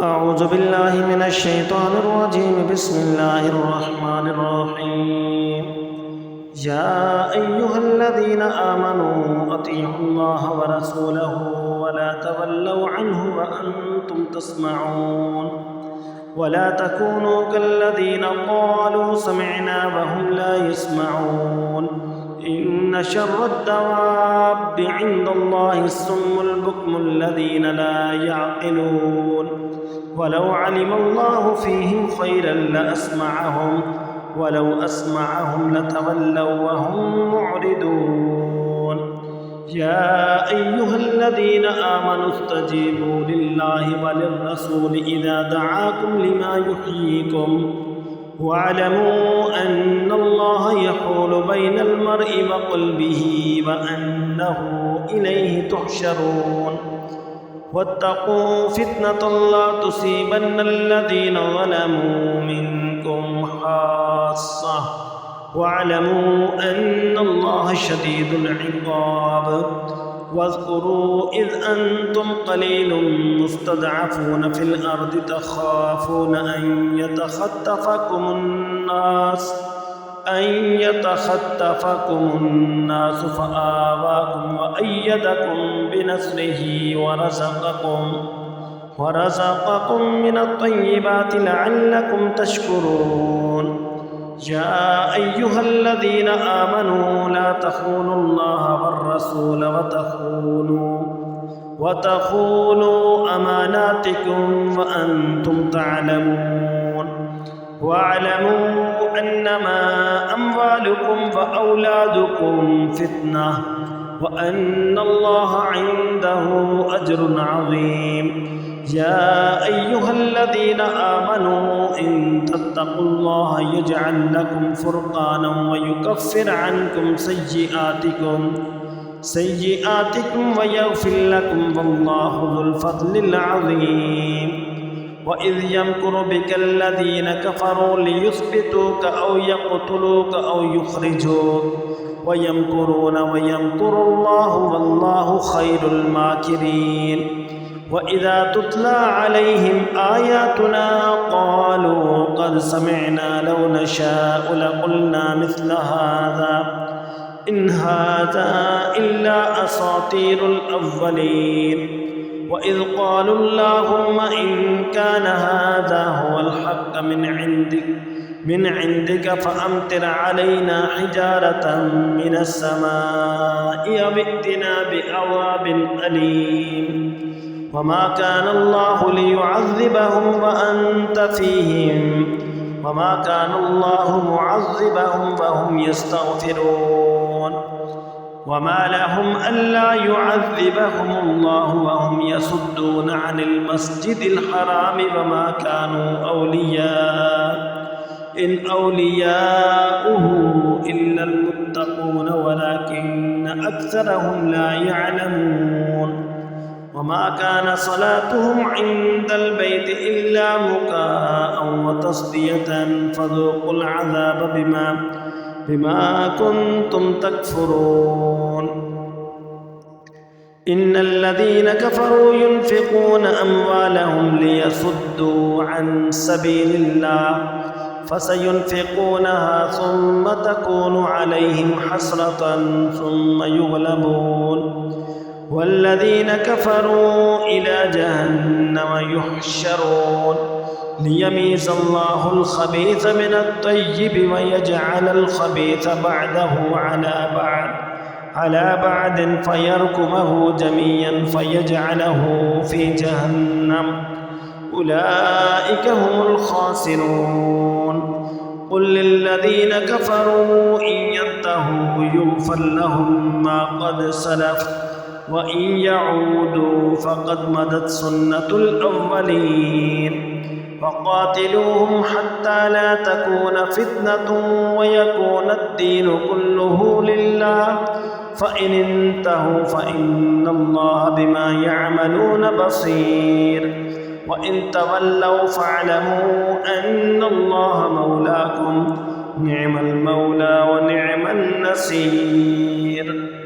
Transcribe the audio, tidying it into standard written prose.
أعوذ بالله من الشيطان الرجيم بسم الله الرحمن الرحيم يا أيها الذين آمنوا أطيعوا الله ورسوله ولا تولوا عنه وأنتم تسمعون ولا تكونوا كالذين قالوا سمعنا وهم لا يسمعون إن شر الدواب عند الله الصم البكم الذين لا يعقلون ولو علم الله فيهم خيرا لأسمعهم ولو أسمعهم لتولوا وهم معرضون يا أيها الذين آمنوا استجيبوا لله وللرسول إذا دعاكم لما يحييكم واعلموا أن الله يحول بين المرء وقلبه وأنه إليه تحشرون واتقوا فتنة لا تصيبن الذين ظلموا منكم خاصة واعلموا أن الله شديد العقاب واذكروا إذ أنتم قليل مستضعفون في الأرض تخافون أن يتخطفكم الناس فآواكم وأيدكم بنصره ورزقكم من الطيبات لعلكم تشكرون يا أيها الذين آمنوا لا تخونوا الله والرسول وتخونوا أماناتكم وأنتم تعلمون واعلموا أنما أموالكم وأولادكم فتنة وأن الله عنده أجر عظيم يا أيها الذين آمنوا إن تتقوا الله يجعل لكم فرقانا ويكفر عنكم سيئاتكم ويغفر لكم والله ذو الفضل العظيم وإذ يمكر بك الذين كفروا ليثبتوك أو يقتلوك أو يخرجوك ويمكرون ويمكر الله والله خير الماكرين وإذا تتلى عليهم آياتنا قالوا قد سمعنا لو نشاء لقلنا مثل هذا إن هذا إلا أساطير الأولين وإذ قالوا اللهم إن كان هذا هو الحق من عندك فأمطر علينا حجارة من السماء أو ائتنا بعذاب أليم وما كان الله ليعذبهم وأنت فيهم وما كان الله معذبهم وهم يستغفرون وما لهم ألا يعذبهم الله وهم يصدون عن المسجد الحرام وما كانوا إن أولياؤه إلا المتقون ولكن أكثرهم لا يعلمون وما كان صلاتهم عند البيت إلا مكاء وتصدية فذوقوا العذاب بما كنتم تكفرون إن الذين كفروا ينفقون أموالهم ليصدوا عن سبيل الله فسينفقونها ثم تكون عليهم حسرة ثم يغلبون والذين كفروا إلى جهنم يحشرون ليميز الله الخبيث من الطيب ويجعل الخبيث بعده على بعد فيركمه جميعا فيجعله في جهنم أولئك هم الخاسرون قل للذين كفروا إن ينتهوا يغفر لهم ما قد سلف وإن يعودوا فقد مضت سنة الأولين فقاتلوهم حتى لا تكون فتنة ويكون الدين كله لله فإن انتهوا فإن الله بما يعملون بصير وإن تولوا فاعلموا أن الله مولاكم نعم المولى ونعم النصير